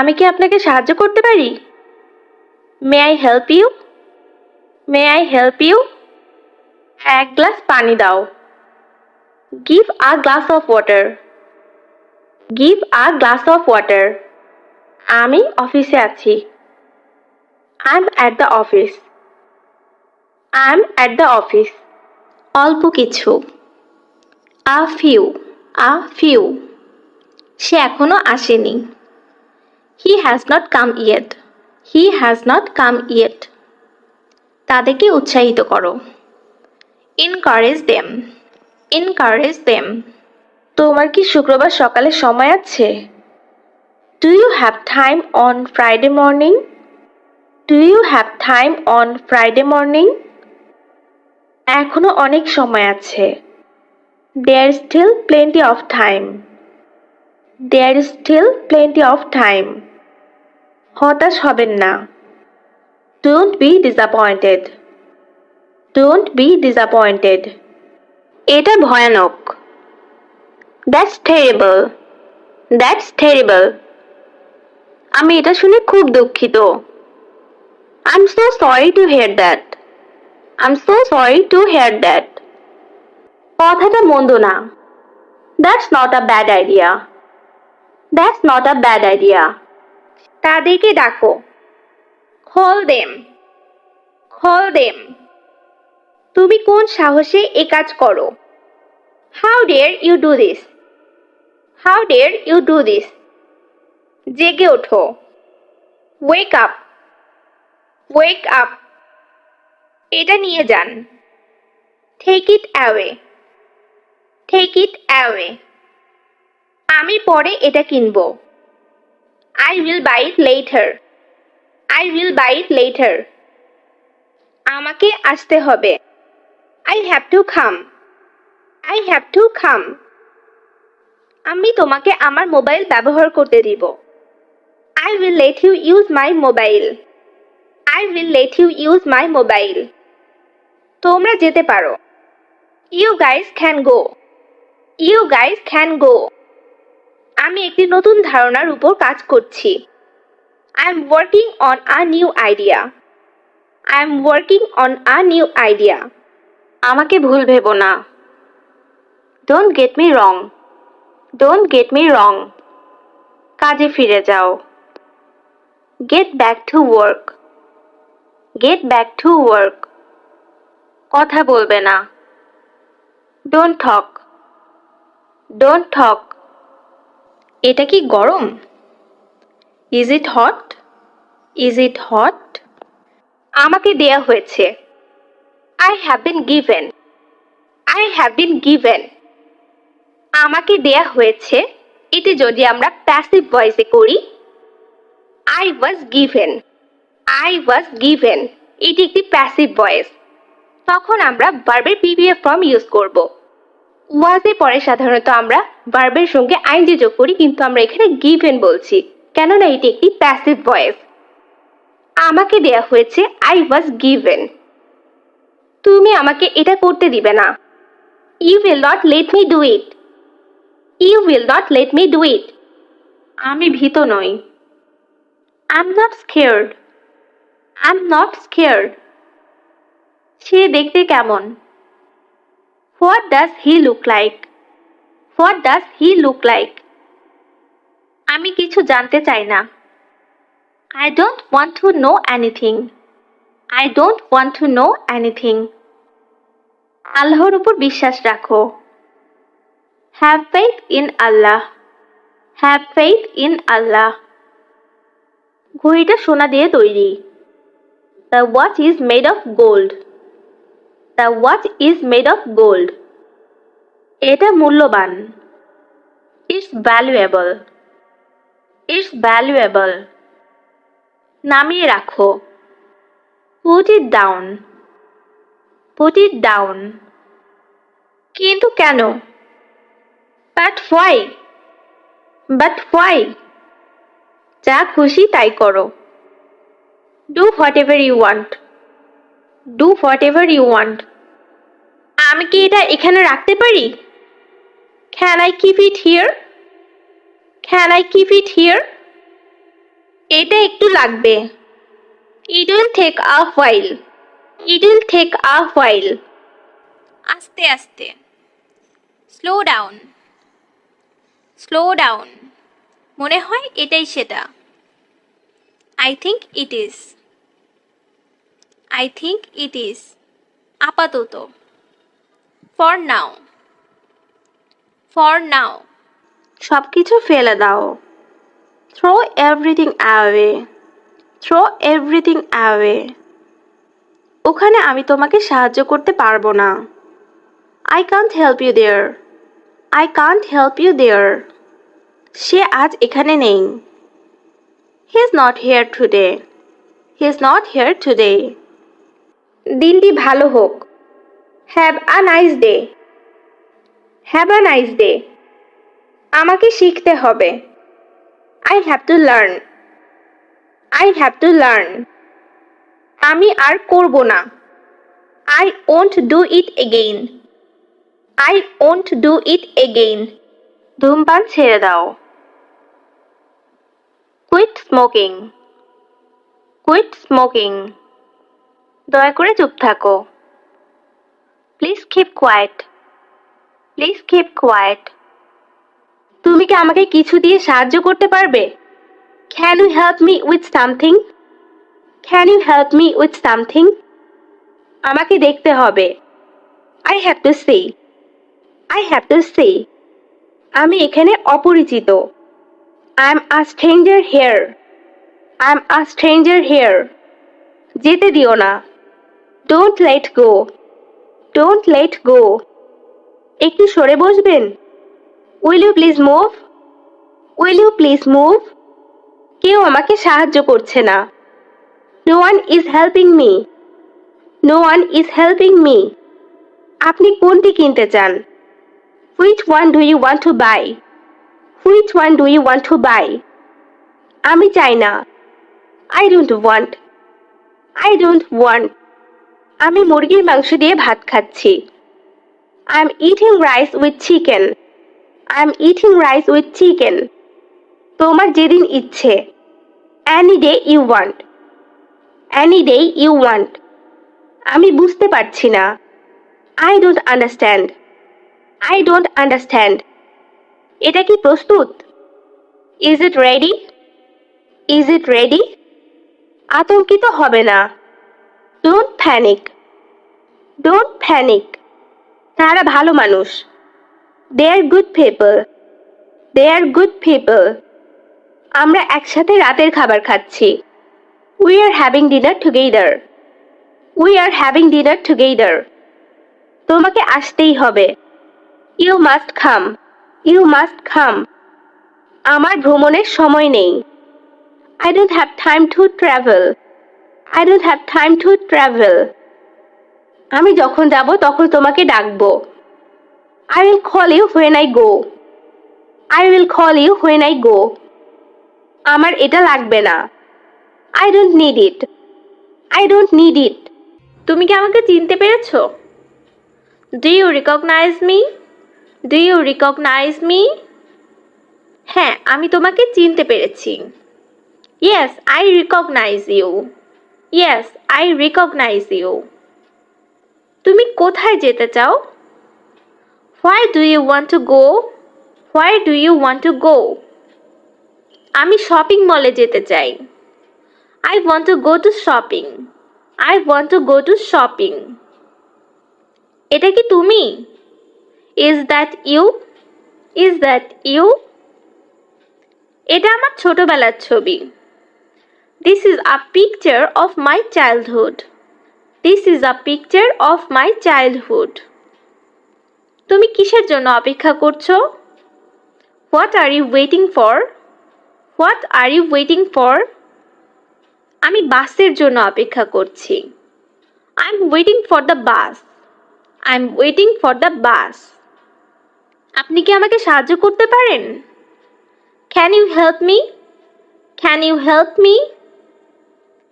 আমি কি আপনাকে সাহায্য করতে পারি? May I help you? May I help you? এক গ্লাস পানি দাও। Give a glass of water. Give a glass of water. আমি অফিসে আছি। I am at the office. I am at the office. অল্প কিছু। A few. A few. সে এখনো আসেনি। He has not come yet. He has not come yet. তাদেরকে উৎসাহিত করো। Encourage them. Encourage them. তোমার কি শুক্রবার সকালে সময় আছে? Do you have time on Friday morning? Do you have time on Friday morning? এখনো অনেক সময় আছে। There is still plenty of time. There is still plenty of time. হতাশ হবেন না। Don't be disappointed. Don't be disappointed. এটা ভয়ানক। That's terrible. That's terrible. আমি এটা শুনে খুব দুঃখিত। I am so sorry to hear that. I am so sorry to hear that. কথাটা মন্দ না। That's not a bad idea. That's not a bad idea. তাদেরকে ডাকো। Call them. Call them. তুমি কোন সাহসে এ কাজ করো? How dare you do this? How dare you do this? জেগে ওঠো। Wake up. Wake up. এটা নিয়ে যান। Take it away. Take it away. আমি পরে এটা কিনবো। I will buy it later. I will buy it later. আমাকে আসতে হবে। I have to come. I have to কাম। আমি তোমাকে আমার মোবাইল ব্যবহার করতে দিব। I will let you use my mobile. I will let you use my mobile. তোমরা যেতে পারো। You guys can go. You guys can go. আমি একটি নতুন ধারণার উপর কাজ করছি। I am working on a new idea. I am working on a new idea. আমাকে ভুল ভেবো না। Don't get me wrong. Don't get me wrong. কাজে ফিরে যাও। Get back to work. Get back to work. কথা বলবে না। Don't talk. Don't talk. এটা কি গরম? Is it hot? Is it hot? আমাকে দেয়া হয়েছে। I have been given. I have been given. আমাকে দেয়া হয়েছে এটি যদি আমরা প্যাসিভ ভয়েসে করি, I was given. I was given এটি একটি প্যাসিভ ভয়েস। তখন আমরা ভার্বের পিপিএফ ফর্ম ইউজ করব। ওয়াজে পরে সাধারণত আমরা ভার্বের সঙ্গে আইএনজি যোগ করি, কিন্তু আমরা এখানে গিভেন বলছি কেননা এটি একটি প্যাসিভ ভয়েস। আমাকে দেয়া হয়েছে আই ওয়াজ গিভেন। তুমি আমাকে এটা করতে দিবে না। You will not let me do it. You will not let me do it. আমি ভীত নই। I am not scared. I am not scared. সে দেখতে কেমন? What does he look like? What does he look like? আমি কিছু জানতে চাই না। I don't want to know anything. I don't want to know anything. আল্লাহর উপর বিশ্বাস রাখো। Have faith in Allah. Have faith in আল্লাহ। ঘড়িটা সোনা দিয়ে তৈরি। The watch is made of gold. The watch is made of gold. এটা মূল্যবান। It's valuable. It's valuable. নামিয়ে রাখো। Put it down. Put it down. কিন্তু কেন? But why? But why? যা খুশি তাই করো। Do whatever you want. Do whatever you want. আমি কি এটা এখানে রাখতে পারি? Can I keep it here? Can I keep it here? এটা একটু লাগবে। It will take a while. It will take a while. আস্তে আস্তে। Slow down. Slow down. মনে হয় এটাই সেটা। I think it is. I think it is. আপাতত। For now. For now. সবকিছু ফেলে দাও। Throw everything away. Throw everything away. ওখানে আমি তোমাকে সাহায্য করতে পারবো না। I can't help you there. I can't help you there. সে আজ এখানে নেই। He is not here today. He is not here today. দিনটি ভালো হোক। Have a nice day. Have a nice day. আমাকে শিখতে হবে। I have to learn. I have to learn. আমি আর করব না। I won't do it again. I won't do it again. ধূমপান ছেড়ে দাও। Quit smoking. Quit smoking. দয়া করে চুপ থাকো। Please keep quiet. Please keep quiet. তুমি কি আমাকে কিছু দিয়ে সাহায্য করতে পারবে? Can you help me with something? Can you help me with something? আমাকে দেখতে হবে। I have to see. I have to see. আমি এখানে অপরিচিত। I'm a stranger here. I'm a stranger here. যেতে দিও না। Don't let go. Don't let go. একটু সরে বসবেন? Will you please move? Will you please move? কেউ আমাকে সাহায্য করছে না। No one is helping me. No one is helping me. আপনি কোনটি কিনতে চান? Which one do you want to buy? Which one do you want to buy? আমি চাই না। I don't want. I don't want. আমি মুরগির মাংস দিয়ে ভাত খাচ্ছি। I'm eating rice with chicken. I'm eating rice with chicken. তোমার যেদিন ইচ্ছে। Any day you want. Any day you want. আমি বুঝতে পারছি না। I don't understand. I don't understand. এটা কি প্রস্তুত? Is it ready? Is it ready? আতঙ্কিত হবে না। Don't panic. Don't panic. তারা ভালো মানুষ। They are good people. They are good people. আমরা একসাথে রাতের খাবার খাচ্ছি। We are having dinner together. We are having dinner together. তোমাকে আসতেই হবে। You must come. You must come. আমার ভ্রমণের সময় নেই। I don't have time to travel. I don't have time to travel. আমি যখন যাব তখন তোমাকে ডাকবো। I will call you when I go. I will call you when I go. আমার এটা লাগবে না। I don't need it. I don't need it. তুমি কি আমাকে চিনতে পেরেছো? Do you recognize me? Do you recognize me? হ্যাঁ, আমি তোমাকে চিনতে পেরেছি। Yes, I recognize you. Yes, I recognize you. তুমি কোথায় যেতে চাও? Where do you want to go? Where do you want to go? আমি শপিং মলে যেতে চাই। I want to go to shopping. I want to go to shopping. এটা কি তুমি? Is that you? Is that you? এটা আমার ছোটবেলার ছবি। This is a picture of my childhood. This is a picture of my childhood. তুমি কিসের জন্য অপেক্ষা করছো? What are you waiting for? What are you waiting for? আমি বাসের জন্য অপেক্ষা করছি। I'm waiting for the bus. I'm waiting for the bus. আপনি কি আমাকে সাহায্য করতে পারেন? Can you help me? Can you help me?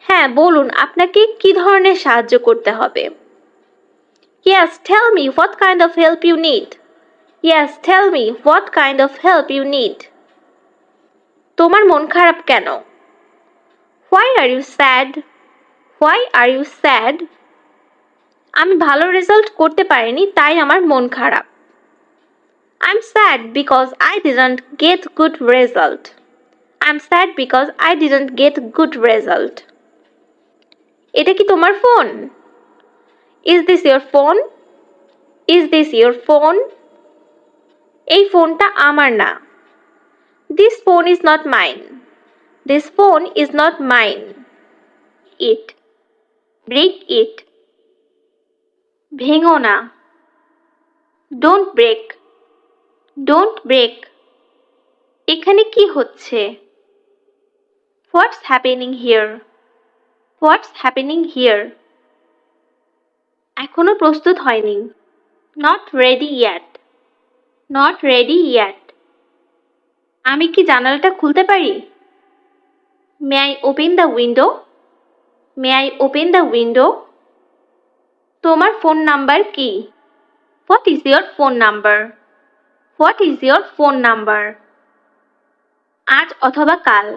হ্যাঁ, বলুন আপনাকে কি ধরনের সাহায্য করতে হবে? Yes, tell me what kind of help you need. Yes, tell me what kind of help you need. তোমার মন খারাপ কেন? Why are you sad? Why are you sad? আমি ভালো রেজাল্ট করতে পারিনি তাই আমার মন খারাপ। I'm sad because I didn't get good result. I'm sad because I didn't get good result. এটা কি তোমার phone? Is this your phone? Is this your phone? এই ফোনটা আমার না। This phone is not mine. This phone is not mine. It. Break it. ভেঙো না। Don't break. Don't break. এখানে কি হচ্ছে? What's happening here? What's happening here? এখনো প্রস্তুত হয়নি। Not ready yet. Not ready yet. আমি কি জানালাটা খুলতে পারি? May I open the window? May I open the window? তোমার ফোন নাম্বার কি? What is your phone number? What is your phone number? আজ অথবা কাল।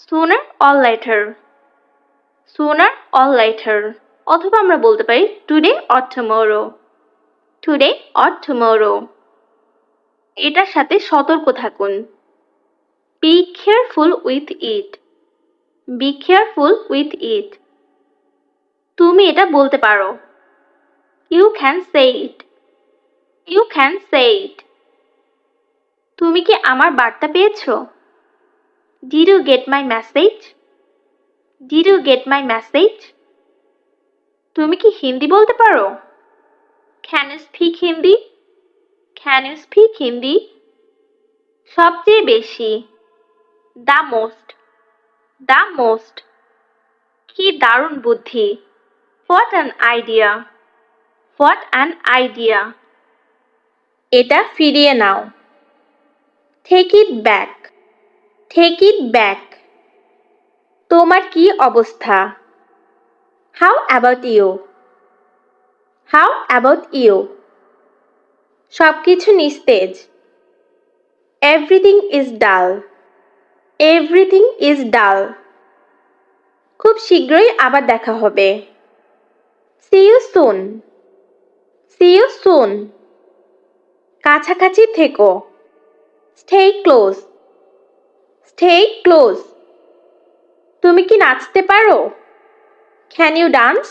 Sooner or later. Sooner or later. অথবা আমরা বলতে পারি today or tomorrow. Today or tomorrow. এটার সাথে সতর্ক থাকুন। Be careful with it. Be careful with it. তুমি এটা বলতে পারো। You can say it. You can say it. তুমি কি আমার বার্তা পেয়েছো? Did you get my message? Did you get my message? তুমি কি হিন্দি বলতে পারো? Can you speak Hindi? Can you speak Hindi? সবচেয়ে বেশি। The most. The most. কি দারুণ বুদ্ধি। What an idea. What an idea. এটা ফিরিয়ে নাও। Take it back. Take it back. তোমার কি অবস্থা? How about you? How about you? সবকিছু নিস্তেজ। Everything is dull. Everything is dull. খুব শীঘ্রই আবার দেখা হবে। See you soon. See you soon. কাছাকাছি থেকো। Stay close. Stay close. তুমি কি নাচতে পারো? Can you dance?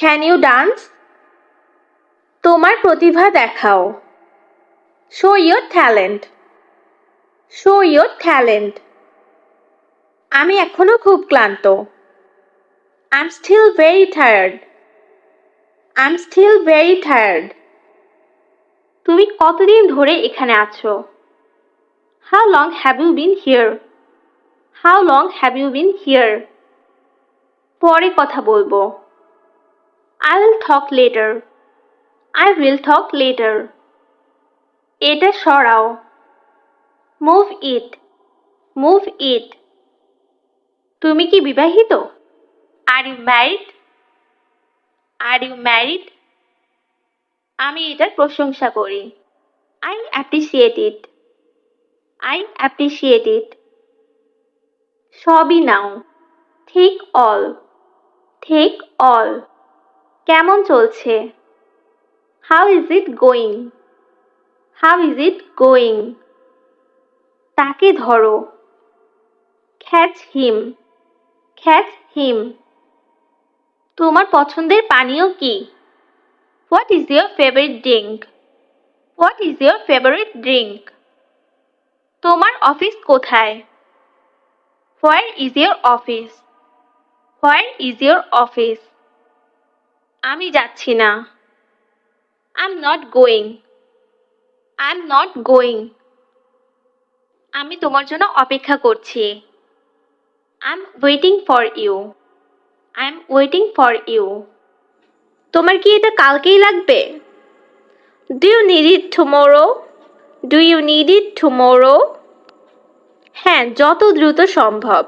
Can you dance? তোমার প্রতিভা দেখাও। Show your talent. Show your talent. আমি এখনো খুব ক্লান্ত। I'm still very tired. I'm still very tired. তুমি কতদিন ধরে এখানে আছো? How long have you been here? How long have you been here? পরে কথা বলবো। I will talk later. I will talk later. এটা সরাও। Move it. Move it. তুমি কি বিবাহিত? Are you married? Are you married? আমি এটার প্রশংসা করি। I appreciate it. I appreciate it. সবই নাও। Take all. Take all. কেমন চলছে? How is it going? How is it going? তাকে ধরো। Catch him. Catch him. তোমার পছন্দের পানীয় কি? What is your favorite drink? What is your favorite drink? তোমার অফিস কোথায়? Where is your office? Where is your office? আমি যাচ্ছি না। I'm not going. I'm not going. আমি তোমার জন্য অপেক্ষা করছি। I'm waiting for you. I'm waiting for you. তোমার কি এটা কালকেই লাগবে? Do you need it tomorrow? Do you need it tomorrow? হ্যাঁ, যত দ্রুত সম্ভব।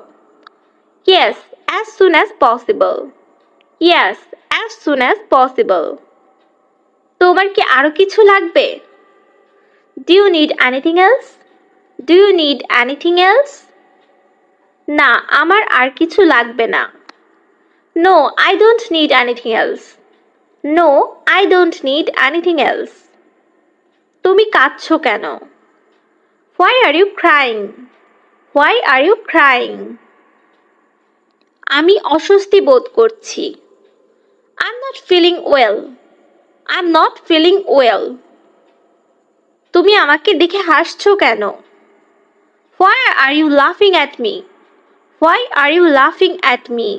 Yes, as soon as possible. Yes, as soon as possible. তোমার কি আরো কিছু লাগবে? Do you need anything else? Do you need anything else? না, আমার আর কিছু লাগবে না। No, I don't need anything else. No, I don't need anything else. তুমি কাঁদছো কেন? Why are you crying? Why are you crying? আমি অস্বস্তি বোধ করছি। I'm not feeling well. I'm not feeling well. তুমি আমাকে দেখে হাসছো কেন? Why are you laughing at me? Why are you laughing at me?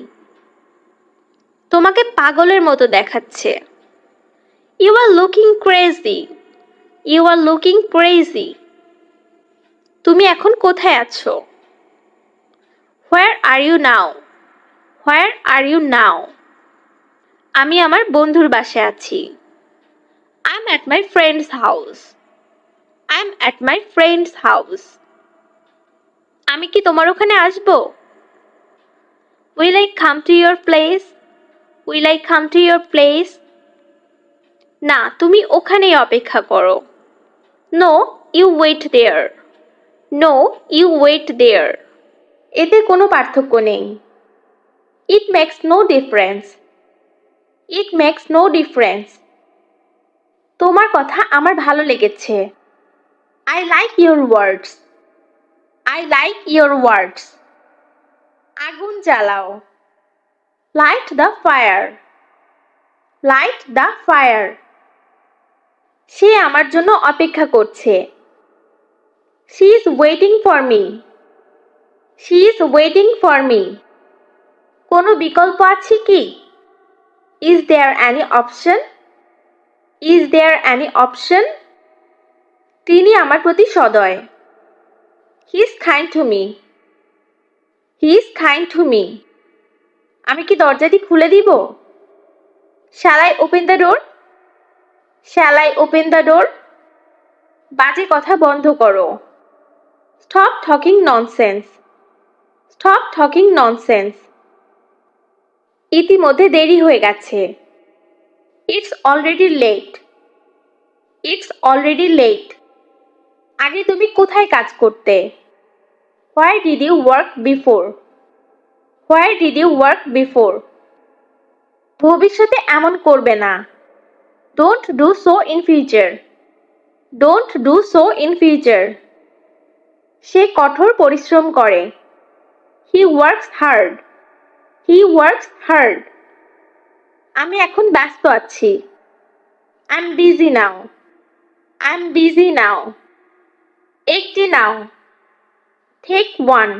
তোমাকে পাগলের মতো দেখাচ্ছে। You are looking crazy. You are looking crazy. তুমি এখন কোথায় আছো? Where are you now? Where are you now? আমি আমার বন্ধুর বাসায় আছি। I'm at my friend's house. I'm at my friend's house. আমি কি তোমার ওখানে আসবো? Will I come to your place? Will I come to your place? না, তুমি ওখানেই অপেক্ষা করো। No, you wait there. No, you wait there. এতে কোনো পার্থক্য নেই। It makes no difference. It makes no difference. তোমার কথা আমার ভালো লেগেছে। I like your words. I like your words. আগুন জ্বালাও। Light the fire. Light the fire. সে আমার জন্য অপেক্ষা করছে। She is waiting for me. She is waiting for me. কোনো বিকল্প আছে কি? Is there any option? Is there any option? তিনি আমার প্রতি সদয়। He is kind to me. He is kind to me. আমি কি দরজাটি খুলে দিব? Shall I open the door? Shall I open the door? বাজে কথা বন্ধ করো। Stop talking nonsense. Stop talking nonsense. ইতিমধ্যে দেরি হয়ে গেছে। It's already late. It's already late. আগে তুমি কোথায় কাজ করতে? Where did you work before? Where did you work before? ভবিষ্যতে এমন করবে না। Don't do so in future. Don't do so in future. সে কঠোর পরিশ্রম করে। He works hard. He works hard. আমি এখন ব্যস্ত আছি। I'm busy now. I'm busy now. একটি নাও। Take one.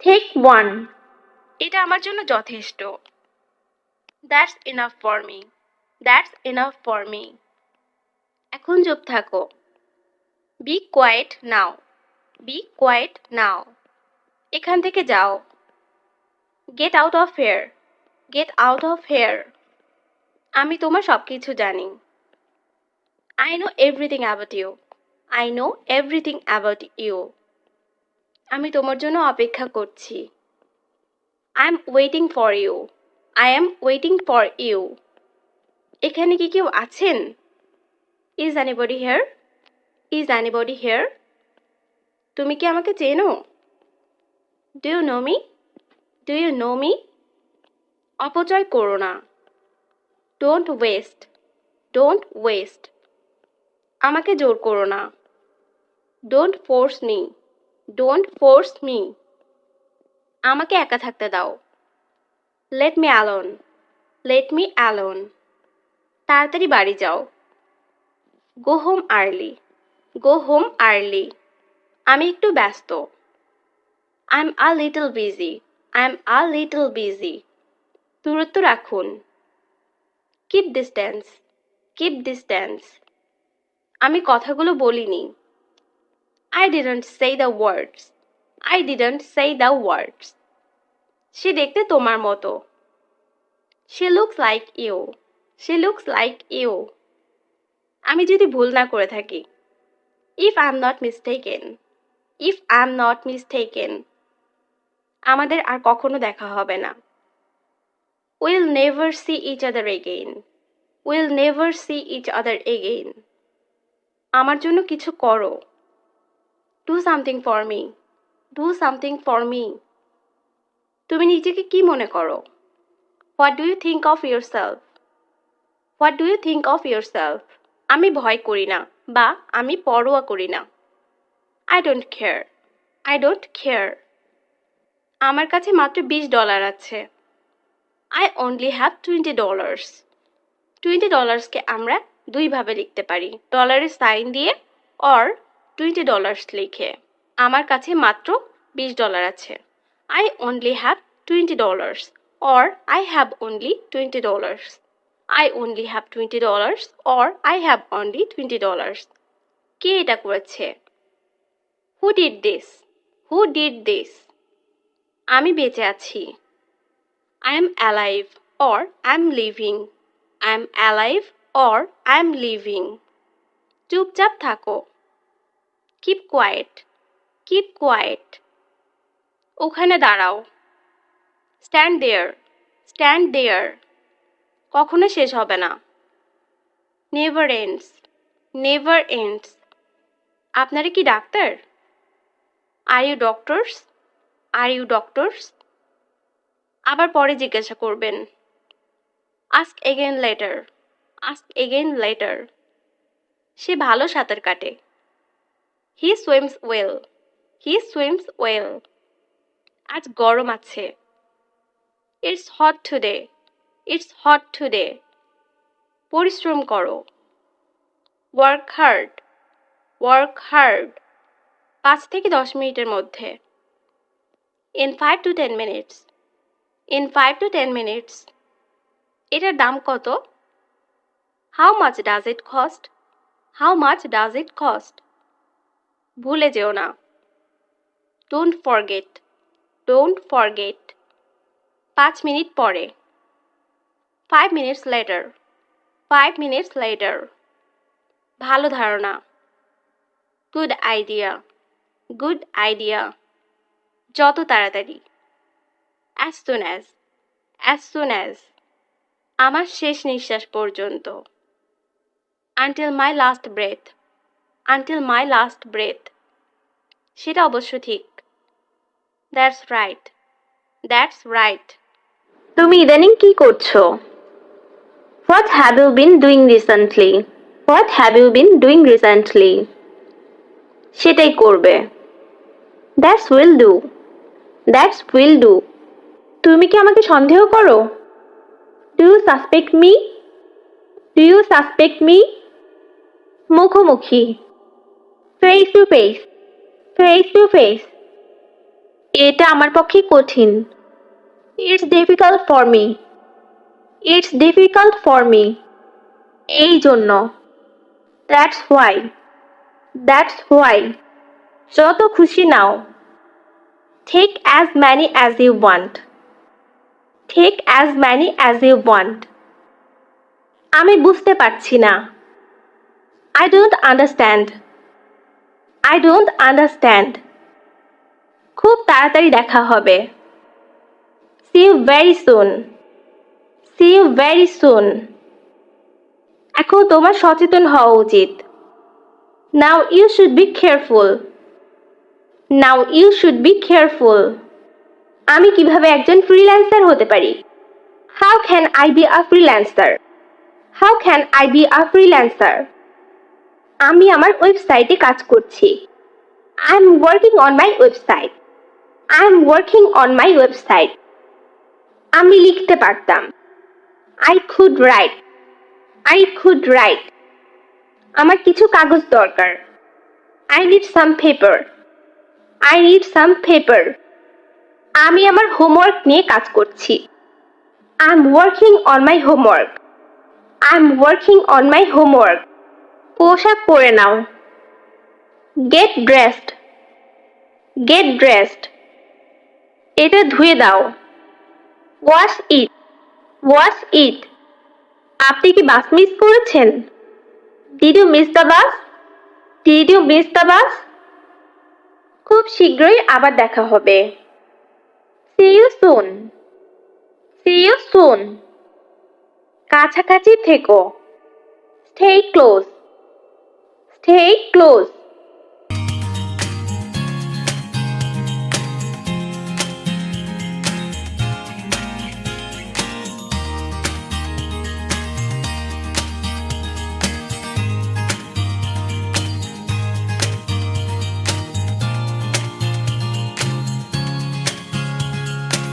Take one. এটা আমার জন্য যথেষ্ট। That's enough for me. That's enough for me. এখন চুপ থাকো। Be quiet now. Be quiet now. এখান থেকে যাও। Get out of here. Get out of here. আমি তোমার সবকিছু জানি। I know everything about you. I know everything about you. আমি তোমার জন্য অপেক্ষা করছি। I am waiting for you. I am waiting for you. এখানে কি কেউ আছেন? Is anybody here? Is anybody here? তুমি কি আমাকে চেনো? Do you know me? Do you know me? অপচয় করো না। Don't waste. Don't waste. আমাকে জোর করো না। Don't force me. Don't force me. আমাকে একা থাকতে দাও। Let me alone. Let me alone. তাড়াতাড়ি বাড়ি যাও। Go home early. Go home early. আমি একটু ব্যস্ত। I'm a little busy. I'm a little busy. দূরত্ব রাখুন। Keep distance. Keep distance. আমি কথাগুলো বলিনি। I didn't say the words. I didn't say the words. সে দেখতে তোমার মতো। She looks like you. She looks like you. আমি যদি ভুল না করে থাকি। If I'm not mistaken. If I'm not mistaken. আমাদের আর কখনো দেখা হবে না। We'll never see each other again. We'll never see each other again. আমার জন্য কিছু করো। Do something for me. Do something for me. তুমি নিজেকে কি মনে করো? What do you think of yourself? What do you think of yourself? আমি ভয় করি না বা আমি পরোয়া করি না। I don't care. I don't care. আমার কাছে মাত্র $20 আছে। I only have $20. $20কে আমরা দুইভাবে লিখতে পারি, ডলারের সাইন দিয়ে অর $20 লিখে। আমার কাছে মাত্র $20 আছে। I only have $20 or I have only $20. I only have $20 or I have only $20. কে এটা করেছে? Who did this? Who did this? আমি বেঁচে আছি। I am alive or I am living. I am alive or I am living. চুপচাপ থাকো। Keep quiet. Keep quiet. ওখানে দাঁড়াও। Stand there. Stand there. কখনো শেষ হবে না। Never ends. Never ends. আপনারা কি doctor? Are you doctors? Are you doctors? আবার পরে জিজ্ঞাসা করবেন। Ask again later. Ask again later. সে ভালো সাঁতার কাটে। He swims well. He swims well. আজ গরম আছে। It's hot today. It's hot today. পরিশ্রম করো। Work hard. Work hard. 5 থেকে 10 মিনিটের মধ্যে। In 5 to 10 minutes. In 5 to 10 minutes. এটার দাম কত? How much does it cost? How much does it cost? ভুলে যেও না। Don't forget. Don't forget. 5 minute পরে। 5 minutes later. 5 minutes later. ভালো ধারণা। Good idea. Good idea. যত তাড়াতাড়ি। As soon as. As soon as. আমার শেষ নিঃশ্বাস পর্যন্ত। Until my last breath. Until my last breath. সেটা অবশ্য ঠিক। That's right. That's right. তুমি ইদানিং কি করছো? What have you been doing recently? What have you been doing recently? সেটাই করবে। That's will do. That's will do. তুমি কি আমাকে সন্দেহ করো? Do you suspect me? Do you suspect me? মুখোমুখি। Face to face. Face to face. এটা আমার পক্ষে কঠিন। It's difficult for me. It's difficult for me. এই জন্য। That's why. That's why. যত খুশি নাও। Take as many as you want. Take as many as you want. আমি বুঝতে পারছি না। I don't understand. I don't understand. খুব তাড়াতাড়ি দেখা হবে। See you very soon. See you very soon. এখন তোমার সচেতন হওয়া উচিত। Now you should be careful. Now you should be careful. আমি কিভাবে একজন ফ্রিল্যান্সার হতে পারি? How can I be a freelancer? How can I be a freelancer? আমি আমার ওয়েবসাইটে কাজ করছি। I'm working on my website. I'm working on my website. আমি লিখতে পারতাম। I could write. I could write. আমার কিছু কাগজ দরকার। I need some paper. I need some paper. আমি আমার হোমওয়ার্ক নিয়ে কাজ করছি। I'm working on my homework. I'm working on my homework. পোশাক পরে নাও। Get dressed. Get dressed. এটা ধুয়ে দাও। Wash it. Wash it. আপনি কি বাস মিস করেছেন? Did you miss the bus? Did you miss the bus? খুব শীঘ্রই আবার দেখা হবে। See you soon. See you soon. কাছাকাছি থেকো। Stay close. Stay close.